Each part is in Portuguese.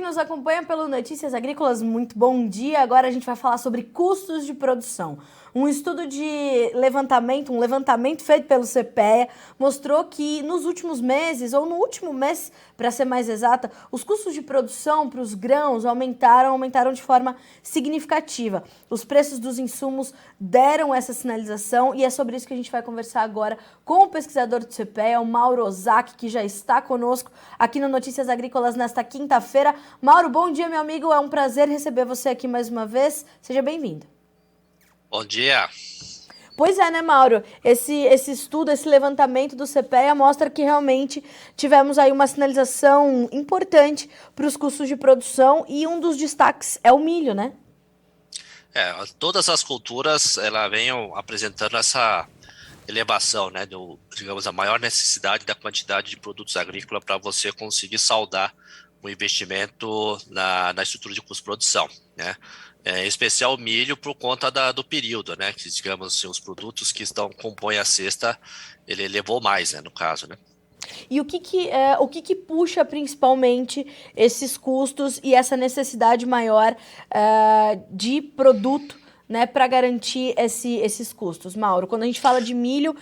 nos acompanha pelo Notícias Agrícolas, muito bom dia. Agora a gente vai falar sobre custos de produção. Um estudo de levantamento, um levantamento feito pelo CPEA, mostrou que nos últimos meses, ou no último mês, para ser mais exata, os custos de produção para os grãos aumentaram de forma significativa. Os preços dos insumos deram essa sinalização e é sobre isso que a gente vai conversar agora com o pesquisador do CPEA, o Mauro Ozaki, que já está conosco aqui no Notícias Agrícolas nesta quinta-feira. Mauro, bom dia, meu amigo. É um prazer receber você aqui mais uma vez. Seja bem-vindo. Bom dia. Pois é, né, Mauro? Esse estudo, esse levantamento do CPEA mostra que realmente tivemos aí uma sinalização importante para os custos de produção e um dos destaques é o milho, né? Todas as culturas ela vêm apresentando essa elevação, né, digamos, a maior necessidade da quantidade de produtos agrícolas para você conseguir saldar o investimento na estrutura de custo de produção, né? Em especial o milho por conta do período, né? Que, digamos assim, os produtos que compõem a cesta, ele elevou mais, né, no caso, né? E o que puxa principalmente esses custos e essa necessidade maior de produto, né, para garantir esses custos? Mauro, quando a gente fala de milho,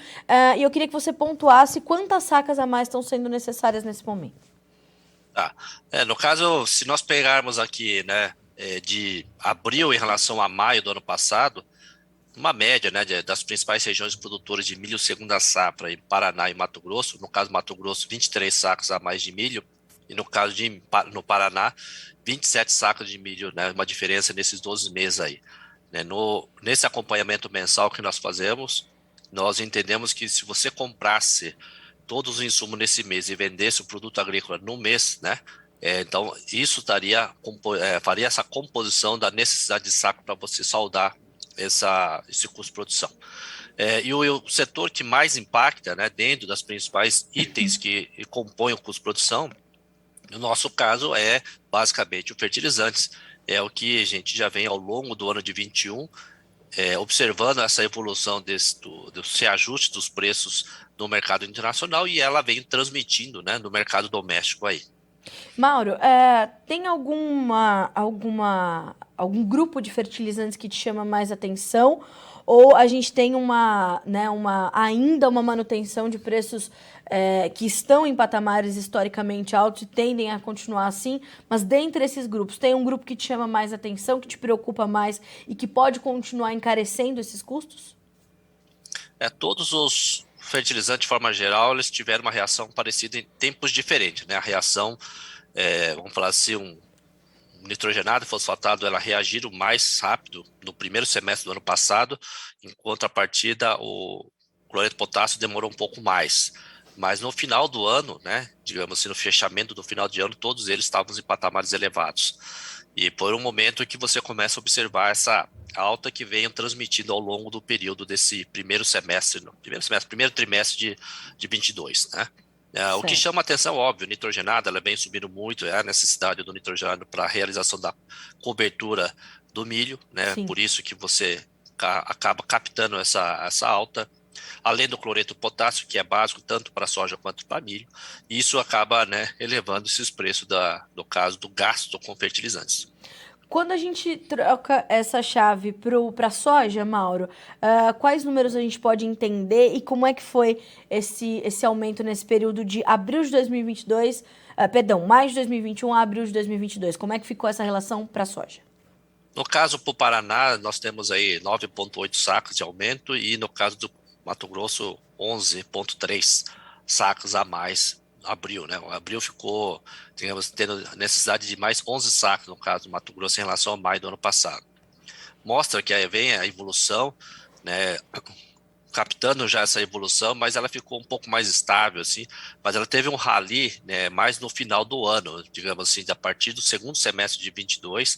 eu queria que você pontuasse quantas sacas a mais estão sendo necessárias nesse momento. Tá. No caso, se nós pegarmos aqui, né, de abril em relação a maio do ano passado, uma média, né, das principais regiões produtoras de milho segunda safra em Paraná e Mato Grosso, no caso Mato Grosso, 23 sacos a mais de milho, e no caso no Paraná, 27 sacos de milho, né, uma diferença nesses 12 meses aí. Né, nesse acompanhamento mensal que nós fazemos, nós entendemos que se você comprasse todos os insumos nesse mês e vendesse o produto agrícola no mês, né, então isso faria essa composição da necessidade de saco para você saldar esse custo de produção. E o setor que mais impacta, né, dentro das principais itens que compõem o custo de produção, no nosso caso, é basicamente o fertilizantes. É o que a gente já vem ao longo do ano de 21, observando essa evolução desse ajuste dos preços no mercado internacional, e ela vem transmitindo, né, no mercado doméstico aí. Mauro, tem algum grupo de fertilizantes que te chama mais atenção? Ou a gente tem ainda uma manutenção de preços que estão em patamares historicamente altos e tendem a continuar assim, mas dentre esses grupos, tem um grupo que te chama mais atenção, que te preocupa mais e que pode continuar encarecendo esses custos? Todos os fertilizantes, de forma geral, eles tiveram uma reação parecida em tempos diferentes, né? A reação, vamos falar assim, um nitrogenado e fosfatado, ela reagiram mais rápido no primeiro semestre do ano passado, em contrapartida, o cloreto de potássio demorou um pouco mais. Mas no final do ano, né, digamos assim, no fechamento do final de ano, todos eles estavam em patamares elevados. E por um momento que você começa a observar essa alta que vem transmitindo ao longo do período desse primeiro trimestre de 22, né? O que Certo. chama atenção, óbvio, nitrogenado, ela vem subindo muito, a necessidade do nitrogenado para a realização da cobertura do milho, né? Sim. Por isso que você acaba captando essa alta, além do cloreto de potássio, que é básico tanto para soja quanto para milho, e isso acaba, né, elevando esses preços no caso do gasto com fertilizantes. Quando a gente troca essa chave para a soja, Mauro, quais números a gente pode entender e como é que foi esse aumento nesse período de abril de 2022, maio de 2021 a abril de 2022? Como é que ficou essa relação para a soja? No caso para o Paraná, nós temos aí 9,8 sacos de aumento, e no caso do Mato Grosso, 11,3 sacos a mais abril, né? O abril ficou, digamos, tendo necessidade de mais 11 sacos, no caso do Mato Grosso, em relação ao maio do ano passado. Mostra que aí vem a evolução, né, captando já essa evolução, mas ela ficou um pouco mais estável, assim, mas ela teve um rally, né, mais no final do ano, digamos assim, a partir do segundo semestre de 22,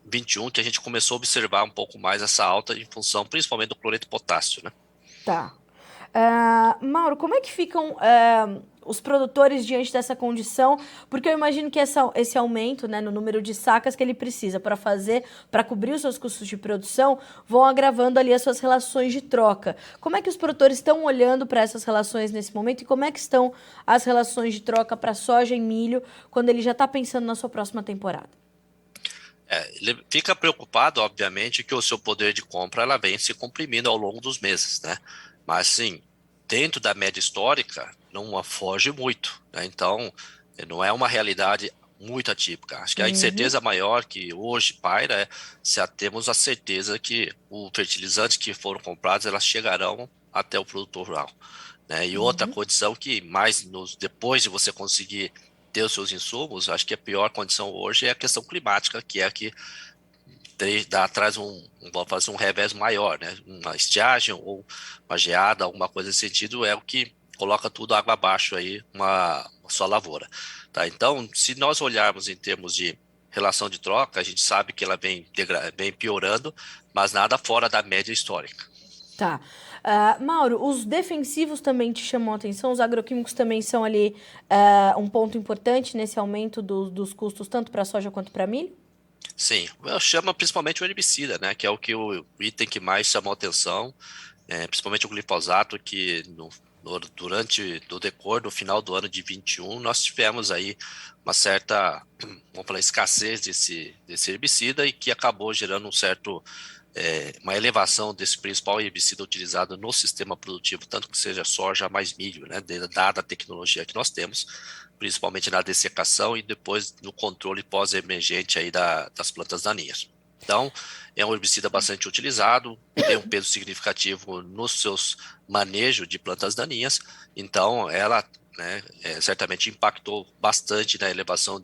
21, que a gente começou a observar um pouco mais essa alta em função, principalmente do cloreto de potássio, né? Tá. Mauro, como é que ficam os produtores diante dessa condição? Porque eu imagino que esse aumento, né, no número de sacas que ele precisa para cobrir os seus custos de produção, vão agravando ali as suas relações de troca. Como é que os produtores estão olhando para essas relações nesse momento e como é que estão as relações de troca para soja e milho quando ele já está pensando na sua próxima temporada? Ele fica preocupado, obviamente, que o seu poder de compra ela vem se comprimindo ao longo dos meses, né? Mas, sim, dentro da média histórica, não foge muito, né? Então, não é uma realidade muito atípica. Acho que a incerteza maior que hoje paira é se temos a certeza que os fertilizantes que foram comprados, elas chegarão até o produtor rural, né? E outra condição que depois de você conseguir ter os seus insumos, acho que a pior condição hoje é a questão climática, que é a que traz vamos fazer um revés maior, né? Uma estiagem ou uma geada, alguma coisa nesse sentido, é o que coloca tudo água abaixo aí, uma sua lavoura. Tá? Então, se nós olharmos em termos de relação de troca, a gente sabe que ela vem piorando, mas nada fora da média histórica. Tá. Mauro, os defensivos também te chamam a atenção? Os agroquímicos também são ali um ponto importante nesse aumento dos custos, tanto para soja quanto para milho? Sim, chama principalmente o herbicida, né? Que é o item que mais chamou a atenção, principalmente o glifosato, que no final do ano de 21, nós tivemos aí uma certa, vamos falar, escassez desse herbicida e que acabou gerando uma elevação desse principal herbicida utilizado no sistema produtivo, tanto que seja soja mais milho, né, dada a tecnologia que nós temos, principalmente na dessecação e depois no controle pós-emergente aí das plantas daninhas. Então, é um herbicida bastante utilizado, tem um peso significativo nos seus manejos de plantas daninhas, então ela, né, certamente impactou bastante na elevação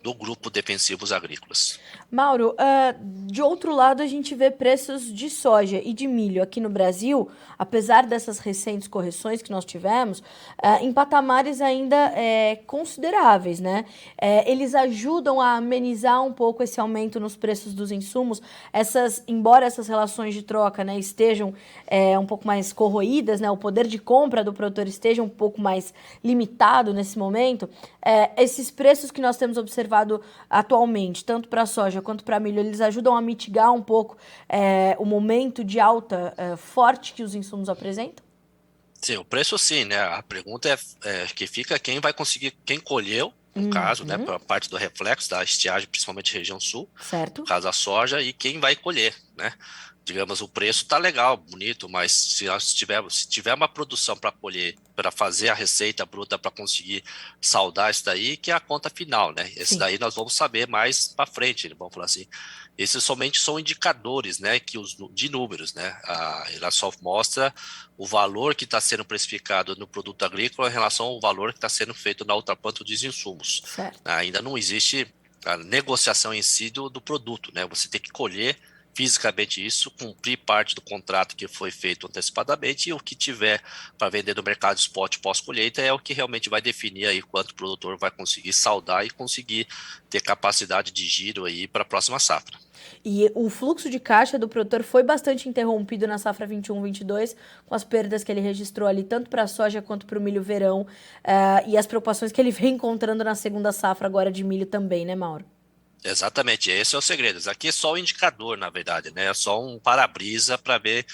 do grupo defensivos agrícolas. Mauro, de outro lado a gente vê preços de soja e de milho aqui no Brasil, apesar dessas recentes correções que nós tivemos, em patamares ainda consideráveis, né? Eles ajudam a amenizar um pouco esse aumento nos preços dos insumos, embora essas relações de troca, né, estejam um pouco mais corroídas, né, o poder de compra do produtor esteja um pouco mais limitado nesse momento, esses preços que nós temos observado atualmente, tanto para soja quanto para milho, eles ajudam a mitigar um pouco o momento de alta forte que os insumos apresentam? Sim, o preço sim, né? A pergunta que fica quem vai conseguir, quem colheu, no caso, né, para a parte do reflexo da estiagem, principalmente região sul, certo, no caso a soja, e quem vai colher, né? Digamos, o preço está legal, bonito, mas se tiver uma produção para colher, para fazer a receita bruta para conseguir saldar isso daí, que é a conta final, né? Esse daí nós vamos saber mais para frente, vamos falar assim. Esses somente são indicadores, né, de números, né? Ela só mostra o valor que está sendo precificado no produto agrícola em relação ao valor que está sendo feito na outra ponta dos insumos. certo. Ainda não existe a negociação em si do produto, né? Você tem que colher fisicamente isso, cumprir parte do contrato que foi feito antecipadamente, e o que tiver para vender no mercado spot pós-colheita é o que realmente vai definir aí quanto o produtor vai conseguir saldar e conseguir ter capacidade de giro aí para a próxima safra. E o fluxo de caixa do produtor foi bastante interrompido na safra 21-22, com as perdas que ele registrou ali, tanto para a soja quanto para o milho verão, e as preocupações que ele vem encontrando na segunda safra agora de milho também, né, Mauro? Exatamente, esse é o segredo. Isso aqui é só o indicador, na verdade, né? É só um para-brisa para ver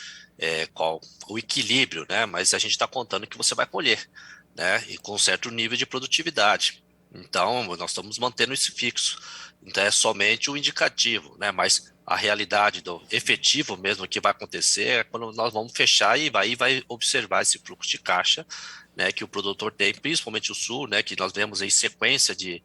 qual o equilíbrio, né? Mas a gente está contando que você vai colher, né? E com certo nível de produtividade. Então, nós estamos mantendo isso fixo. Então, é somente o indicativo, né? Mas a realidade do efetivo mesmo que vai acontecer é quando nós vamos fechar e vai observar esse fluxo de caixa, né? Que o produtor tem, principalmente o sul, né? Que nós vemos em sequência de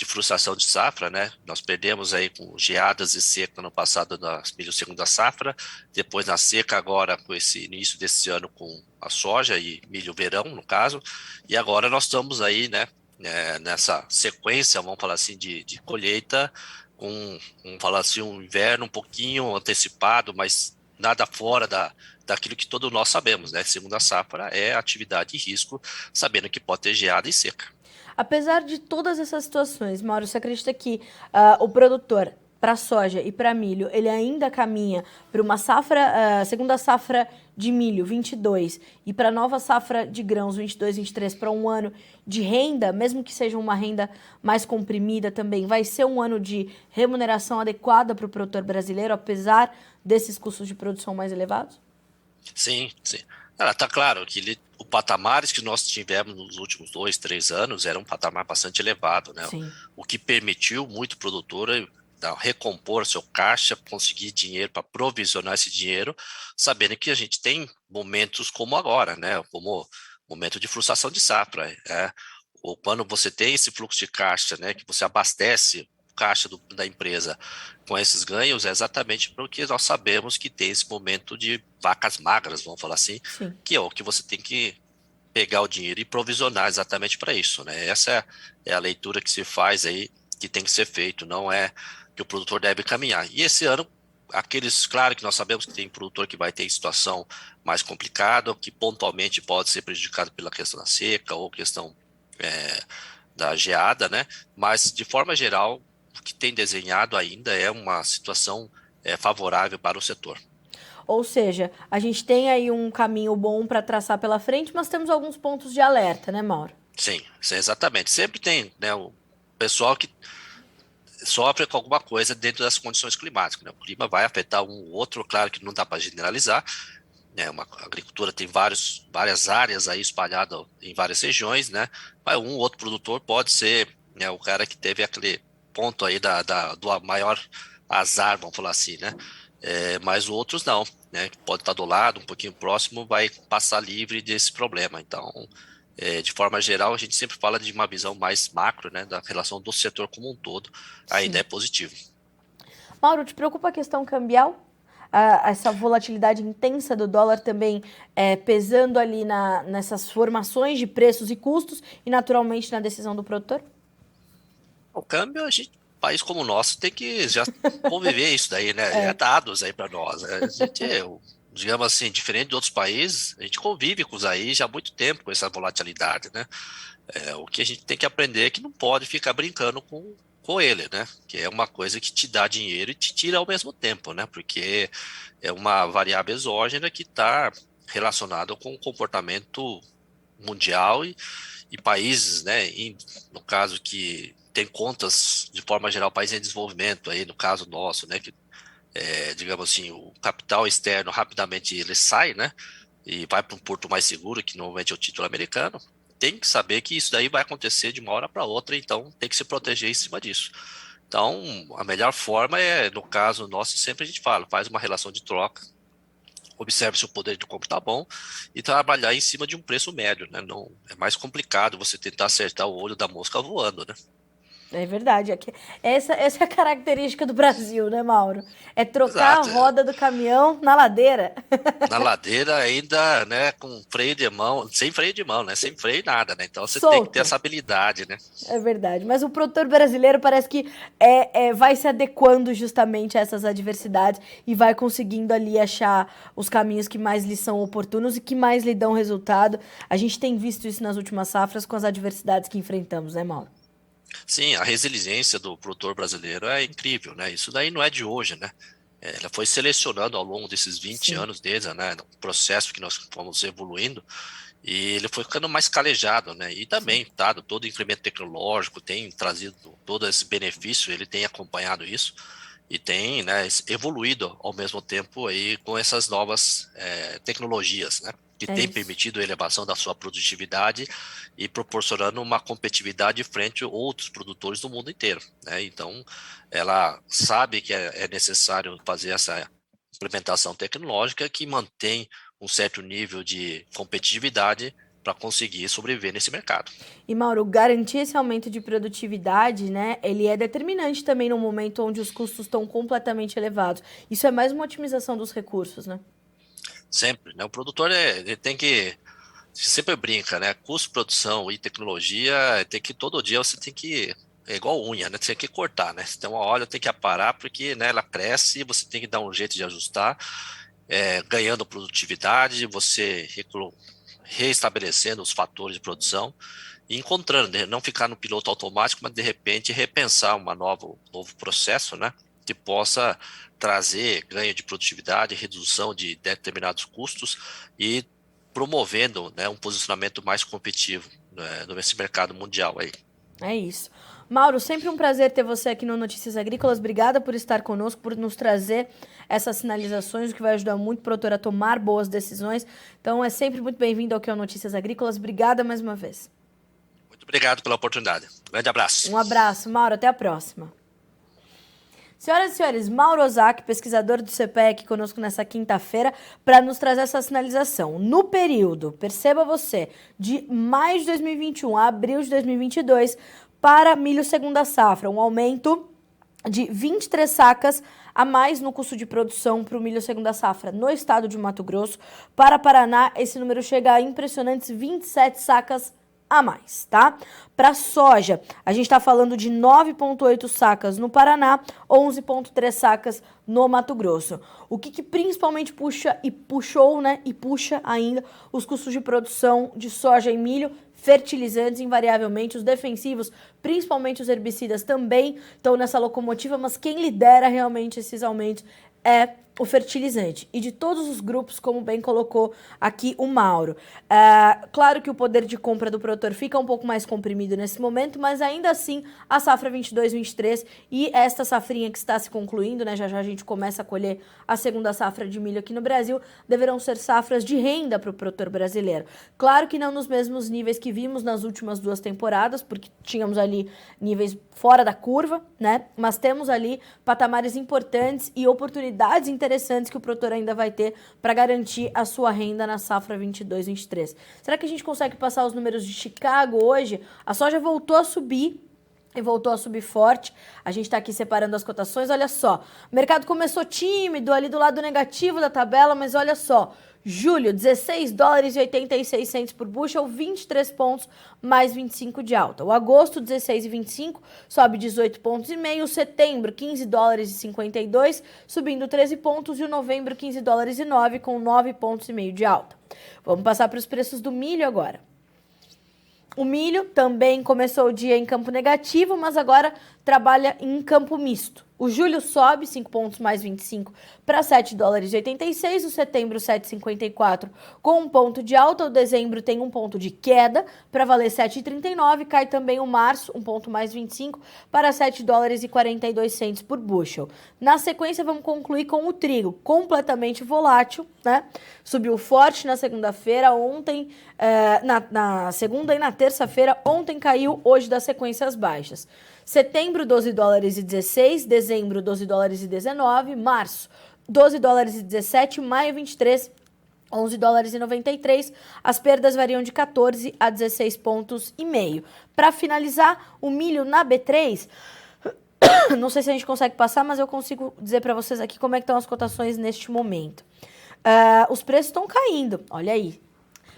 frustração de safra, né? Nós perdemos aí com geadas e seca no passado na milho segunda safra, depois na seca agora com esse início desse ano com a soja e milho verão, no caso, e agora nós estamos aí, né, nessa sequência, vamos falar assim, de colheita, vamos falar assim, um inverno um pouquinho antecipado, mas nada fora daquilo que todos nós sabemos, né? Segunda safra é atividade e risco, sabendo que pode ter geada e seca. Apesar de todas essas situações, Mauro, você acredita que o produtor, para soja e para milho, ele ainda caminha para uma segunda safra de milho 22 e para a nova safra de grãos 22-23 para um ano de renda, mesmo que seja uma renda mais comprimida também, vai ser um ano de remuneração adequada para o produtor brasileiro, apesar desses custos de produção mais elevados? Sim, sim. Tá claro que o patamares que nós tivemos nos últimos 2, 3 anos era um patamar bastante elevado, né? Sim. O que permitiu muito produtor recompor seu caixa, conseguir dinheiro para provisionar esse dinheiro, sabendo que a gente tem momentos como agora, né? Como momento de frustração de safra, ou quando você tem esse fluxo de caixa, né? Que você abastece o caixa da empresa com esses ganhos, é exatamente porque nós sabemos que tem esse momento de vacas magras, vamos falar assim, Sim. que é o que você tem que pegar o dinheiro e provisionar exatamente para isso, né? Essa é a leitura que se faz aí, que tem que ser feito, não é que o produtor deve caminhar. E esse ano, claro que nós sabemos que tem produtor que vai ter situação mais complicada, que pontualmente pode ser prejudicado pela questão da seca ou questão da geada, né? Mas, de forma geral, o que tem desenhado ainda é uma situação favorável para o setor. Ou seja, a gente tem aí um caminho bom para traçar pela frente, mas temos alguns pontos de alerta, né, Mauro? Sim, exatamente. Sempre tem, né, o pessoal que sofre com alguma coisa dentro das condições climáticas, né? O clima vai afetar um ou outro, claro que não dá para generalizar, né? A agricultura tem várias áreas aí espalhadas em várias regiões, né? Mas um ou outro produtor pode ser, né, o cara que teve aquele ponto aí do maior azar, vamos falar assim, né? Mas outros não, né? Pode estar do lado, um pouquinho próximo, vai passar livre desse problema. Então, de forma geral, a gente sempre fala de uma visão mais macro, né, da relação do setor como um todo, ainda é positivo. Mauro, te preocupa a questão cambial? Essa volatilidade intensa do dólar também pesando ali nessas formações de preços e custos e naturalmente na decisão do produtor? O câmbio, país como o nosso tem que já conviver isso daí, né? É dados aí para nós. A gente, digamos assim, diferente de outros países, a gente convive com isso aí já há muito tempo com essa volatilidade, né? O que a gente tem que aprender é que não pode ficar brincando com ele, né? Que é uma coisa que te dá dinheiro e te tira ao mesmo tempo, né? Porque é uma variável exógena que está relacionada com o comportamento mundial e países, né? No caso que tem contas, de forma geral, países em desenvolvimento, aí no caso nosso, né? Que, digamos assim, o capital externo rapidamente ele sai, né? E vai para um porto mais seguro, que normalmente é o título americano. Tem que saber que isso daí vai acontecer de uma hora para outra, então tem que se proteger em cima disso. Então, a melhor forma no caso nosso, sempre a gente fala, faz uma relação de troca, observe se o poder de compra está bom e trabalhar em cima de um preço médio, né? Não, é mais complicado você tentar acertar o olho da mosca voando, né? É verdade. Essa é a característica do Brasil, né, Mauro? É trocar a Exato. roda do caminhão na ladeira. Na ladeira ainda, né, com freio de mão, sem freio de mão, né? Sem freio nada, né? Então você tem que ter Solto. essa habilidade, né? É verdade. Mas o produtor brasileiro parece que vai se adequando justamente a essas adversidades e vai conseguindo ali achar os caminhos que mais lhe são oportunos e que mais lhe dão resultado. A gente tem visto isso nas últimas safras com as adversidades que enfrentamos, né, Mauro? Sim, a resiliência do produtor brasileiro é incrível, né? Isso daí não é de hoje, né? Ela foi selecionando ao longo desses 20 Sim. anos desde, né, no processo que nós fomos evoluindo, e ele foi ficando mais calejado, né? E também, dado todo o incremento tecnológico, tem trazido todo esse benefício, ele tem acompanhado isso e tem, né, evoluído ao mesmo tempo aí com essas novas tecnologias, né? Que É tem isso. permitido a elevação da sua produtividade e proporcionando uma competitividade frente a outros produtores do mundo inteiro, né? Então, ela sabe que é necessário fazer essa implementação tecnológica que mantém um certo nível de competitividade para conseguir sobreviver nesse mercado. E, Mauro, garantir esse aumento de produtividade, né, ele é determinante também no momento onde os custos estão completamente elevados. Isso é mais uma otimização dos recursos, né? Sempre, né? O produtor ele tem que sempre brinca, né? Custo, produção e tecnologia tem que todo dia você tem que é igual unha, né? Você tem que cortar, né? Então a hora tem que aparar porque, né, ela cresce e você tem que dar um jeito de ajustar, ganhando produtividade, você reestabelecendo os fatores de produção e encontrando, né? Não ficar no piloto automático, mas de repente repensar um novo processo, né? que possa trazer ganho de produtividade, redução de determinados custos e promovendo, né, um posicionamento mais competitivo, né, nesse mercado mundial aí. É isso. Mauro, sempre um prazer ter você aqui no Notícias Agrícolas. Obrigada por estar conosco, por nos trazer essas sinalizações, o que vai ajudar muito o produtor a tomar boas decisões. Então, é sempre muito bem-vindo ao que é o Notícias Agrícolas. Obrigada mais uma vez. Muito obrigado pela oportunidade. Um grande abraço. Um abraço, Mauro. Até a próxima. Senhoras e senhores, Mauro Ozaki, pesquisador do CPEA, aqui conosco nessa quinta-feira, para nos trazer essa sinalização. No período, perceba você, de maio de 2021 a abril de 2022, para milho segunda safra, um aumento de 23 sacas a mais no custo de produção para o milho segunda safra no estado de Mato Grosso. Para Paraná, esse número chega a impressionantes 27 sacas a mais, tá? Para soja, a gente está falando de 9,8 sacas no Paraná, 11,3 sacas no Mato Grosso. O que principalmente puxa ainda os custos de produção de soja e milho? Fertilizantes, invariavelmente, os defensivos, principalmente os herbicidas, também estão nessa locomotiva, mas quem lidera realmente esses aumentos é o fertilizante. E de todos os grupos, como bem colocou aqui o Mauro. Claro que o poder de compra do produtor fica um pouco mais comprimido nesse momento, mas ainda assim a safra 22-23 e esta safrinha que está se concluindo, né, já a gente começa a colher a segunda safra de milho aqui no Brasil, deverão ser safras de renda para o produtor brasileiro. Claro que não nos mesmos níveis que vimos nas últimas 2 temporadas, porque tínhamos ali níveis fora da curva, né, mas temos ali patamares importantes e oportunidades interessantes que o produtor ainda vai ter para garantir a sua renda na safra 22-23. Será que a gente consegue passar os números de Chicago hoje? A soja voltou a subir e voltou a subir forte. A gente está aqui separando as cotações. Olha só, o mercado começou tímido ali do lado negativo da tabela, mas olha só, julho, 16 dólares e 86 centos por bushel, 23 pontos, mais 25 de alta. O agosto, 16 e 25, sobe 18 pontos e meio. O setembro, 15 dólares e 52, subindo 13 pontos. E o novembro, 15 dólares e 9, com 9 pontos e meio de alta. Vamos passar para os preços do milho agora. O milho também começou o dia em campo negativo, mas agora trabalha em campo misto. O julho sobe 5 pontos mais 25 para 7 dólares e 86, o setembro 7,54 com 1 ponto de alta, o dezembro tem 1 ponto de queda para valer 7,39, cai também o março, 1 ponto mais 25 para 7 dólares e 42 centos por bushel. Na sequência vamos concluir com o trigo, completamente volátil, né? Subiu forte na segunda-feira, ontem, na segunda e na terça-feira, ontem caiu, hoje dá sequências baixas. Setembro, 12 dólares e 16, dezembro, 12 dólares e 19, março, 12 dólares e 17, maio, 23, 11 dólares e 93, as perdas variam de 14 a 16 pontos e meio. Para finalizar, o milho na B3, não sei se a gente consegue passar, mas eu consigo dizer para vocês aqui como é que estão as cotações neste momento. Os preços estão caindo, olha aí.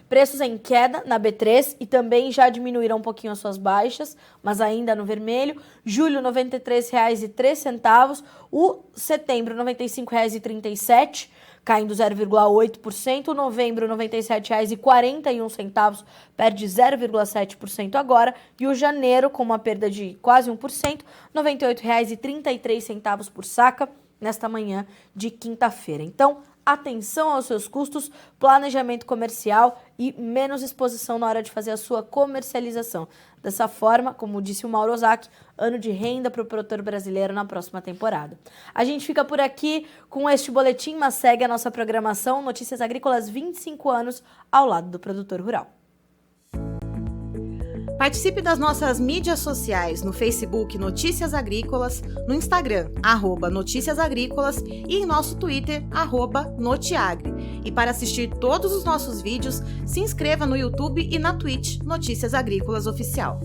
Preços em queda na B3 e também já diminuíram um pouquinho as suas baixas, mas ainda no vermelho. Julho, R$ 93,03. O setembro, R$ 95,37, caindo 0,8%. Novembro, R$ 97,41, perde 0,7% agora. E o janeiro, com uma perda de quase 1%, R$ 98,33 por saca nesta manhã de quinta-feira. Então, atenção aos seus custos, planejamento comercial e menos exposição na hora de fazer a sua comercialização. Dessa forma, como disse o Mauro Ozaki, ano de renda para o produtor brasileiro na próxima temporada. A gente fica por aqui com este boletim, mas segue a nossa programação Notícias Agrícolas 25 anos ao lado do produtor rural. Participe das nossas mídias sociais no Facebook Notícias Agrícolas, no Instagram, @Notícias Agrícolas e em nosso Twitter, @Notiagre. E para assistir todos os nossos vídeos, se inscreva no YouTube e na Twitch Notícias Agrícolas Oficial.